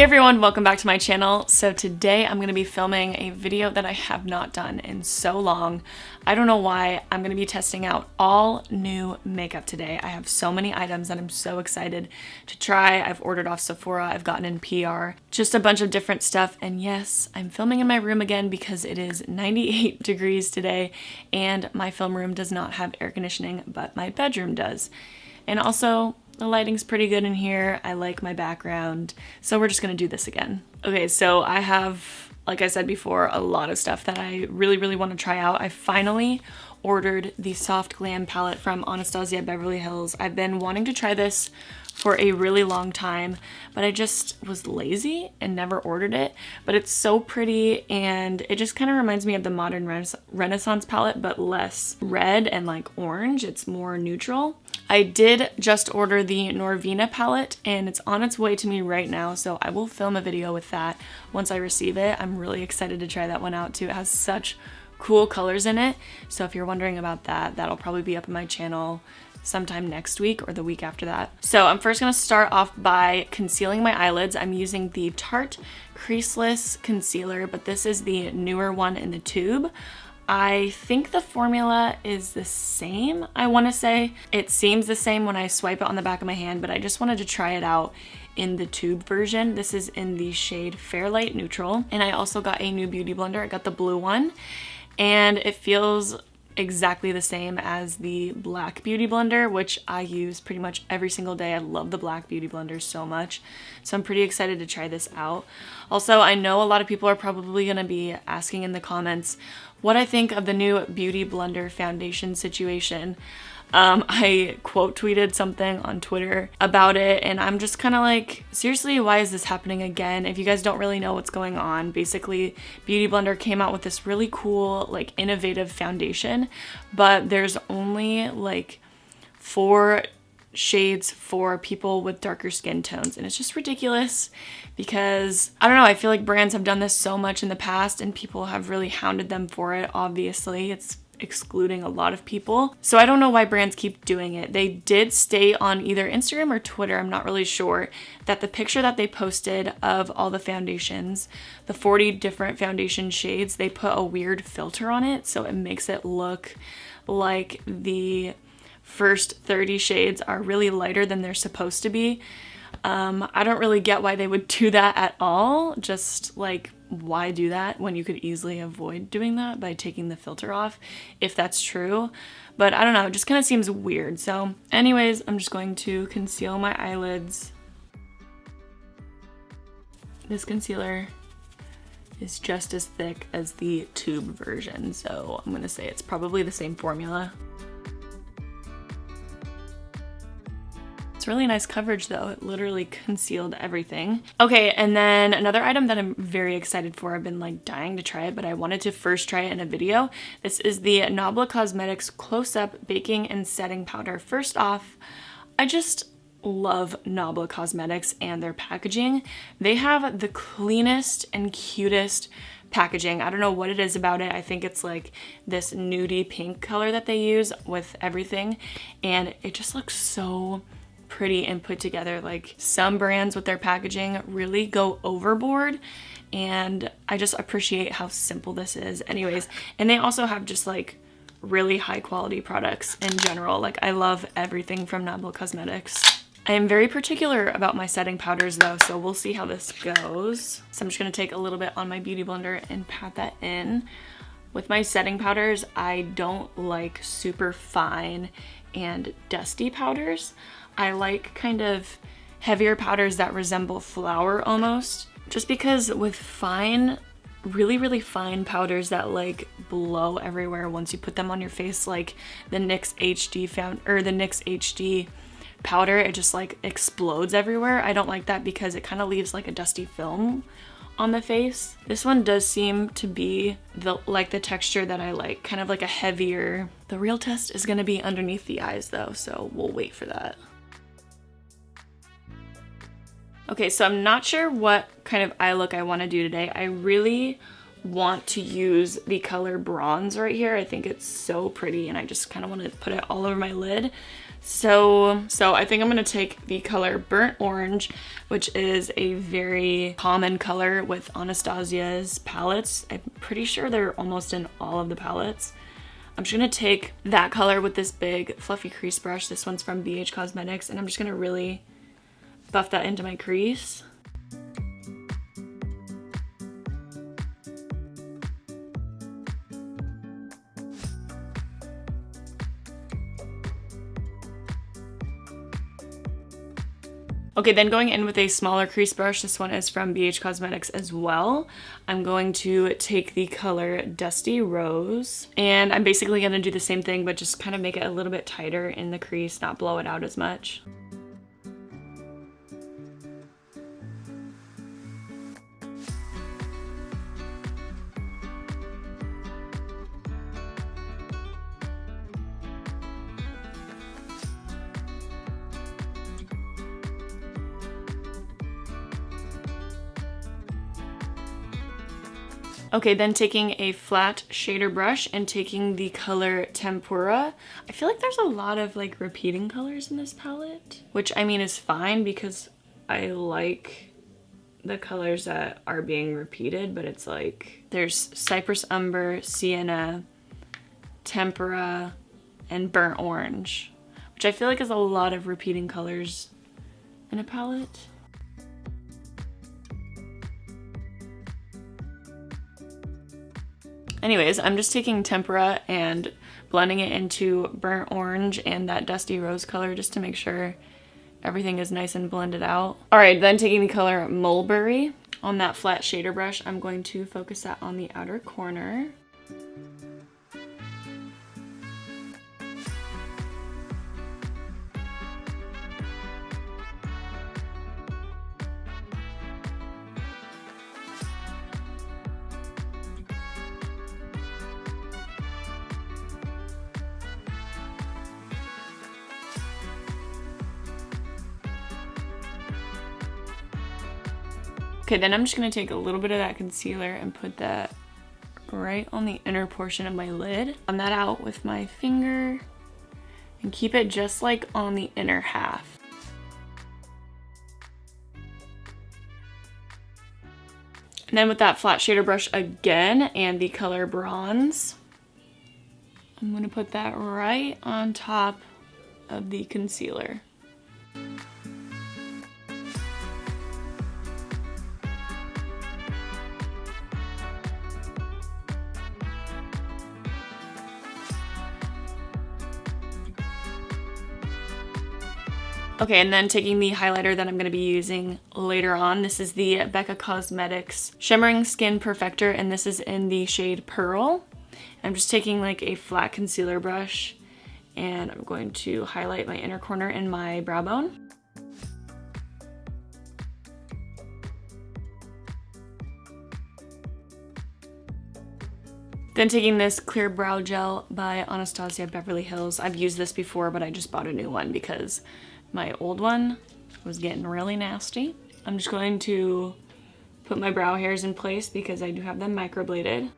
everyone, welcome back to my channel. So today I'm going to be filming a video that I have not done in so long. I don't know why. I'm going to be testing out all new makeup today. I have so many items that I'm so excited to try. I've ordered off Sephora, I've gotten in PR, just a bunch of different stuff. And yes, I'm filming in my room again because it is 98 degrees today and my film room does not have air conditioning, but my bedroom does. And also, the lighting's pretty good in here. I like my background. So we're just gonna do this again. Okay, so I have, like I said before, a lot of stuff that I really want to try out. I finally ordered the Soft Glam palette from Anastasia Beverly Hills. I've been wanting to try this for a really long time, but I just was lazy and never ordered it. But it's so pretty and it just kind of reminds me of the Modern Renaissance palette, but less red and like orange. It's more neutral. I did just order the Norvina palette and it's on its way to me right now, so I will film a video with that once I receive it. I'm really excited to try that one out too. It has such cool colors in it, so if you're wondering about that, that'll probably be up on my channel sometime next week or the week after that. So I'm first going to start off by concealing my eyelids. I'm using the Tarte Creaseless concealer, but this is the newer one in the tube. I think the formula is the same. I want to say it seems the same when I swipe it on the back of my hand, but I just wanted to try it out in the tube version. This is in the shade Fairlight Neutral, and I also got a new beauty blender. I got the blue one, and it feels exactly the same as the black beauty blender, which I use pretty much every single day. I love the black beauty blender so much, so I'm pretty excited to try this out. Also, I know a lot of people are probably going to be asking in the comments what I think of the new beauty blender foundation situation. I quote tweeted something on Twitter about it, and I'm just kind of like, seriously, why is this happening again? If you guys don't really know what's going on, basically Beauty Blender came out with this really cool, like, innovative foundation, but there's only like 4 shades for people with darker skin tones, and it's just ridiculous because I don't know, I feel like brands have done this so much in the past and people have really hounded them for it. Obviously, it's excluding a lot of people, so I don't know why brands keep doing it. They did state on either Instagram or Twitter, I'm not really sure, that the picture that they posted of all the foundations, the 40 different foundation shades, they put a weird filter on it, so it makes it look like the first 30 shades are really lighter than they're supposed to be. I don't really get why they would do that at all. Just like, why do that when you could easily avoid doing that by taking the filter off, if that's true. But I don't know, it just kind of seems weird. So anyways, I'm just going to conceal my eyelids. This concealer is just as thick as the tube version, so I'm gonna say it's probably the same formula. It's really nice coverage though. It literally concealed everything. Okay, and then another item that I'm very excited for, I've been like dying to try it, but I wanted to first try it in a video. This is the Nabla Cosmetics Close-Up Baking and Setting Powder. First off, I just love Nabla Cosmetics and their packaging. They have the cleanest and cutest packaging. I don't know what it is about it. I think it's like this nudie pink color that they use with everything, and it just looks so pretty and put together. Like, some brands with their packaging really go overboard, and I just appreciate how simple this is. Anyways, and they also have just like really high quality products in general. Like, I love everything from Nabla Cosmetics. I am very particular about my setting powders though, so we'll see how this goes. So I'm just gonna take a little bit on my beauty blender and pat that in. With my setting powders, I don't like super fine and dusty powders. I like kind of heavier powders that resemble flour almost, just because with fine, really fine powders that like blow everywhere once you put them on your face, like the NYX HD powder, it just like explodes everywhere. I don't like that because it kind of leaves like a dusty film on the face. This one does seem to be the texture that I like, kind of like a heavier. The real test is gonna be underneath the eyes though, so we'll wait for that. Okay, so I'm not sure what kind of eye look I want to do today. I really want to use the color Bronze right here. I think it's so pretty and I just kind of want to put it all over my lid. So I think I'm going to take the color Burnt Orange, which is a very common color with Anastasia's palettes. I'm pretty sure they're almost in all of the palettes. I'm just going to take that color with this big fluffy crease brush. This one's from BH Cosmetics, and I'm just going to really buff that into my crease. Okay, then going in with a smaller crease brush, this one is from BH Cosmetics as well. I'm going to take the color Dusty Rose, and I'm basically gonna do the same thing, but just kind of make it a little bit tighter in the crease, not blow it out as much. Okay, then taking a flat shader brush and taking the color Tempura. I feel like there's a lot of like repeating colors in this palette, which I mean is fine because I like the colors that are being repeated, but it's like there's Cypress Umber, Sienna, Tempera, and Burnt Orange, which I feel like is a lot of repeating colors in a palette. Anyways, I'm just taking Tempera and blending it into Burnt Orange and that Dusty Rose color just to make sure everything is nice and blended out. All right, then taking the color Mulberry on that flat shader brush, I'm going to focus that on the outer corner. Okay, then I'm just gonna take a little bit of that concealer and put that right on the inner portion of my lid. Blend that out with my finger and keep it just like on the inner half. And then with that flat shader brush again and the color Bronze, I'm gonna put that right on top of the concealer. Okay, and then taking the highlighter that I'm going to be using later on. This is the Becca Cosmetics Shimmering Skin Perfector, and this is in the shade Pearl. I'm just taking like a flat concealer brush, and I'm going to highlight my inner corner and my brow bone. Then taking this clear brow gel by Anastasia Beverly Hills. I've used this before, but I just bought a new one because my old one was getting really nasty. I'm just going to put my brow hairs in place because I do have them microbladed.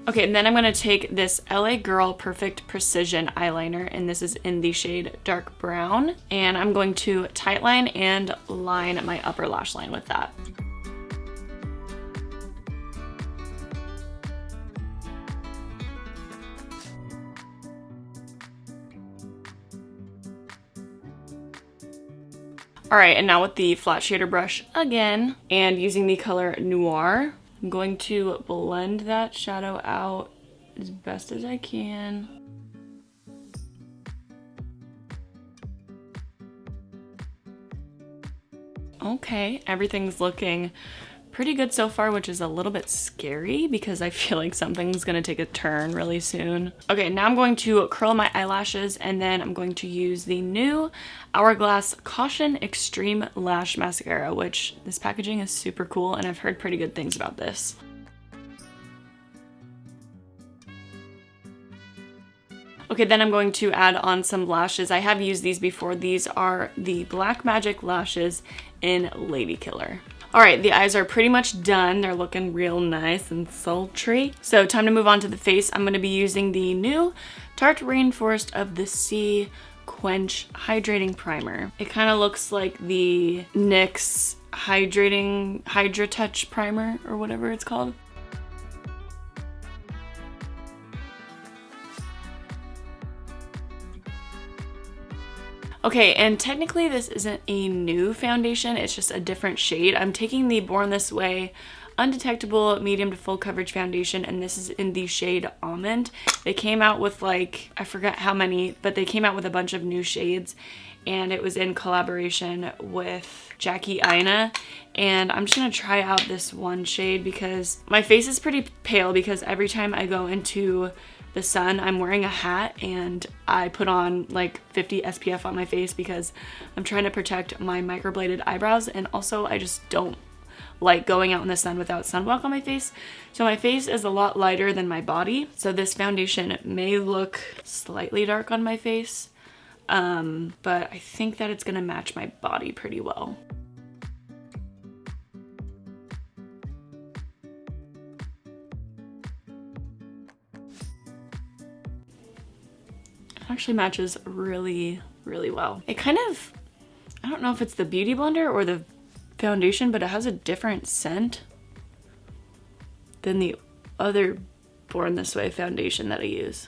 Okay, and then I'm gonna take this LA Girl Perfect Precision eyeliner, and this is in the shade Dark Brown. And I'm going to tightline and line my upper lash line with that. All right, and now with the flat shader brush again, and using the color Noir, I'm going to blend that shadow out as best as I can. Okay, everything's looking pretty good so far, which is a little bit scary because I feel like something's gonna take a turn really soon. Okay, now I'm going to curl my eyelashes, and then I'm going to use the new Hourglass Caution Extreme Lash Mascara, which this packaging is super cool and I've heard pretty good things about this. Okay, then I'm going to add on some lashes. I have used these before. These are the Black Magic lashes in Lady Killer. All right, the eyes are pretty much done. They're looking real nice and sultry. So time to move on to the face. I'm gonna be using the new Tarte Rainforest of the Sea Quench Hydrating Primer. It kind of looks like the NYX Hydra Touch Primer or whatever it's called. Okay, and technically this isn't a new foundation, it's just a different shade. I'm taking the Born This Way Undetectable Medium to Full Coverage Foundation, and this is in the shade Almond. They came out with like, I forgot how many, but they came out with a bunch of new shades, and it was in collaboration with Jackie Aina. And I'm just gonna try out this one shade because my face is pretty pale because every time I go into the sun, I'm wearing a hat and I put on like 50 SPF on my face because I'm trying to protect my microbladed eyebrows, and also I just don't like going out in the sun without sunblock on my face. So my face is a lot lighter than my body, so this foundation may look slightly dark on my face, but I think that it's gonna match my body pretty well. Actually matches really, really well. It kind of, I don't know if it's the Beauty Blender or the foundation, but it has a different scent than the other Born This Way foundation that I use.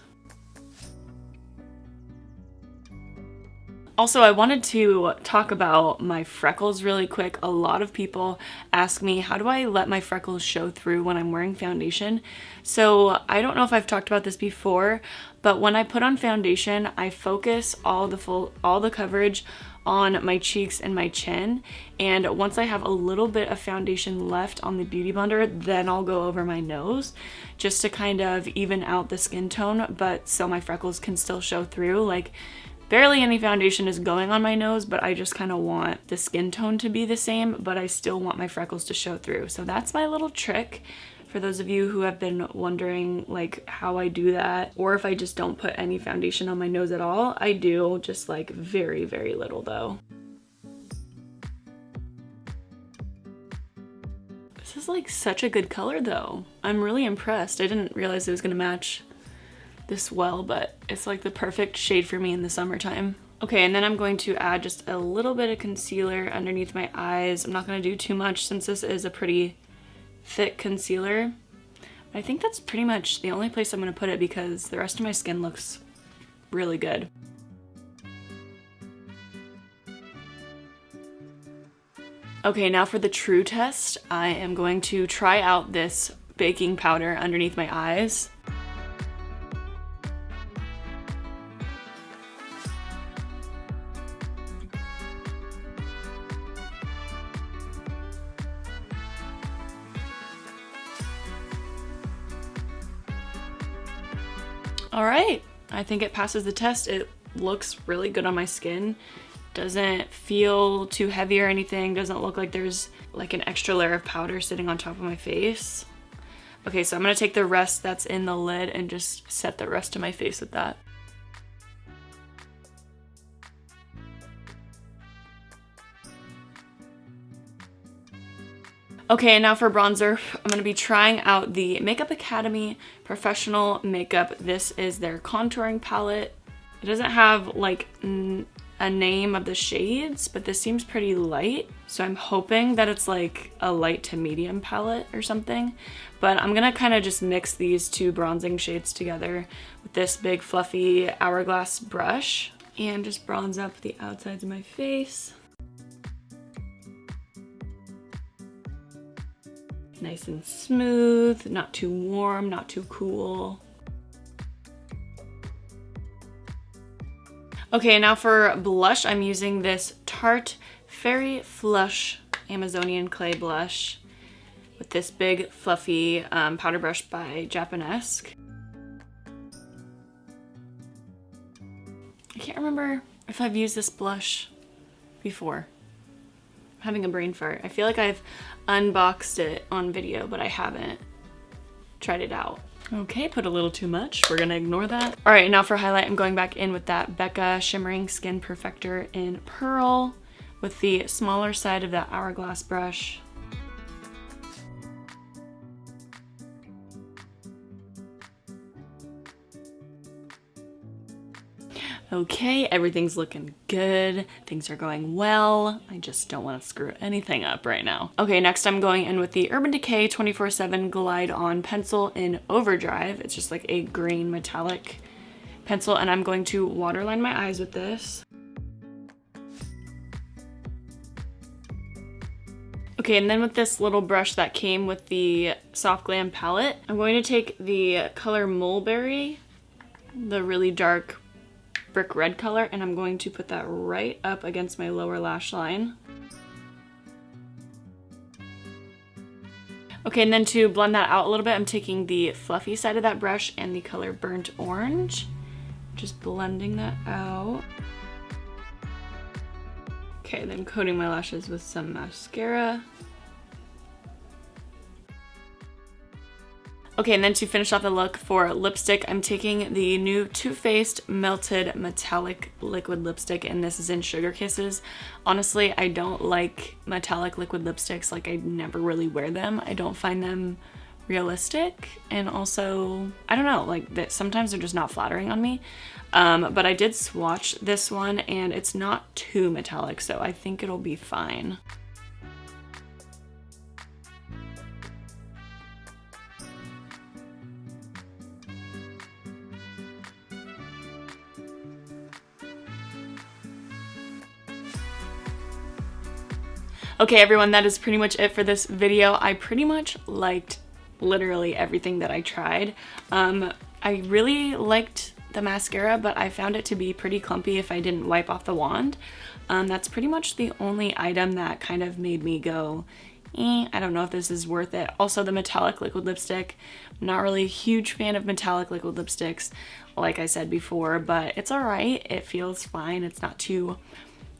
Also, I wanted to talk about my freckles really quick. A lot of people ask me, how do I let my freckles show through when I'm wearing foundation? So I don't know if I've talked about this before, but when I put on foundation, I focus all the coverage on my cheeks and my chin. And once I have a little bit of foundation left on the Beauty Blender, then I'll go over my nose just to kind of even out the skin tone, but so my freckles can still show through. Like, barely any foundation is going on my nose, but I just kind of want the skin tone to be the same, but I still want my freckles to show through. So that's my little trick for those of you who have been wondering like how I do that, or if I just don't put any foundation on my nose at all. I do, just like very, very little though. This is like such a good color though. I'm really impressed. I didn't realize it was gonna match this well, but it's like the perfect shade for me in the summertime. Okay, and then I'm going to add just a little bit of concealer underneath my eyes. I'm not going to do too much since this is a pretty thick concealer. I think that's pretty much the only place I'm going to put it because the rest of my skin looks really good. Okay, now for the true test, I am going to try out this baking powder underneath my eyes. All right, I think it passes the test. It looks really good on my skin. Doesn't feel too heavy or anything. Doesn't look like there's like an extra layer of powder sitting on top of my face. Okay, so I'm gonna take the rest that's in the lid and just set the rest of my face with that. Okay, and now for bronzer, I'm going to be trying out the Makeup Academy Professional Makeup. This is their contouring palette. It doesn't have like a name of the shades, but this seems pretty light. So I'm hoping that it's like a light to medium palette or something. But I'm going to kind of just mix these two bronzing shades together with this big fluffy Hourglass brush and just bronze up the outsides of my face. Nice and smooth, not too warm, not too cool. Okay, now for blush, I'm using this Tarte Fairy Flush Amazonian Clay Blush with this big fluffy powder brush by Japanesque. I can't remember if I've used this blush before. I'm having a brain fart. I feel like I've unboxed it on video, but I haven't tried it out. Okay, put a little too much. We're gonna ignore that. All right, now for highlight, I'm going back in with that Becca Shimmering Skin Perfector in Pearl with the smaller side of that Hourglass brush. Okay, everything's looking good. Things are going well. I just don't want to screw anything up right now. Okay, next I'm going in with the Urban Decay 24/7 Glide On Pencil in Overdrive. It's just like a green metallic pencil, and I'm going to waterline my eyes with this. Okay, and then with this little brush that came with the Soft Glam palette, I'm going to take the color Mulberry, the really dark brick red color, and I'm going to put that right up against my lower lash line. Okay, and then to blend that out a little bit, I'm taking the fluffy side of that brush and the color Burnt Orange, just blending that out. Okay, then coating my lashes with some mascara. Okay, and then to finish off the look for lipstick, I'm taking the new Too Faced Melted Metallic Liquid Lipstick, and this is in Sugar Kisses. Honestly, I don't like metallic liquid lipsticks. Like, I never really wear them. I don't find them realistic, and also, I don't know, like, sometimes they're just not flattering on me. But I did swatch this one, and it's not too metallic, so I think it'll be fine. Okay, everyone, that is pretty much it for this video. I pretty much liked literally everything that I tried. I really liked the mascara, but I found it to be pretty clumpy if I didn't wipe off the wand. That's pretty much the only item that kind of made me go, I don't know if this is worth it. Also, the metallic liquid lipstick, I'm not really a huge fan of metallic liquid lipsticks, like I said before, but it's alright. It feels fine. It's not too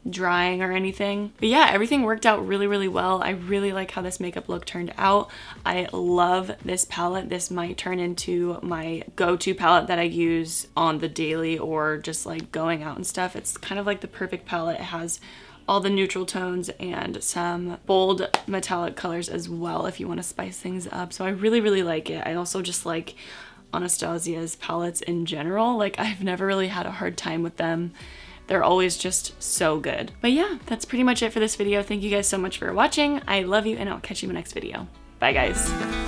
drying or anything. But yeah, everything worked out really, really well. I really like how this makeup look turned out. I love this palette. This might turn into my go-to palette that I use on the daily or just like going out and stuff. It's kind of like the perfect palette. It has all the neutral tones and some bold metallic colors as well if you want to spice things up. So I really, really like it. I also just like Anastasia's palettes in general. Like, I've never really had a hard time with them. They're always just so good. But yeah, that's pretty much it for this video. Thank you guys so much for watching. I love you, and I'll catch you in my next video. Bye, guys.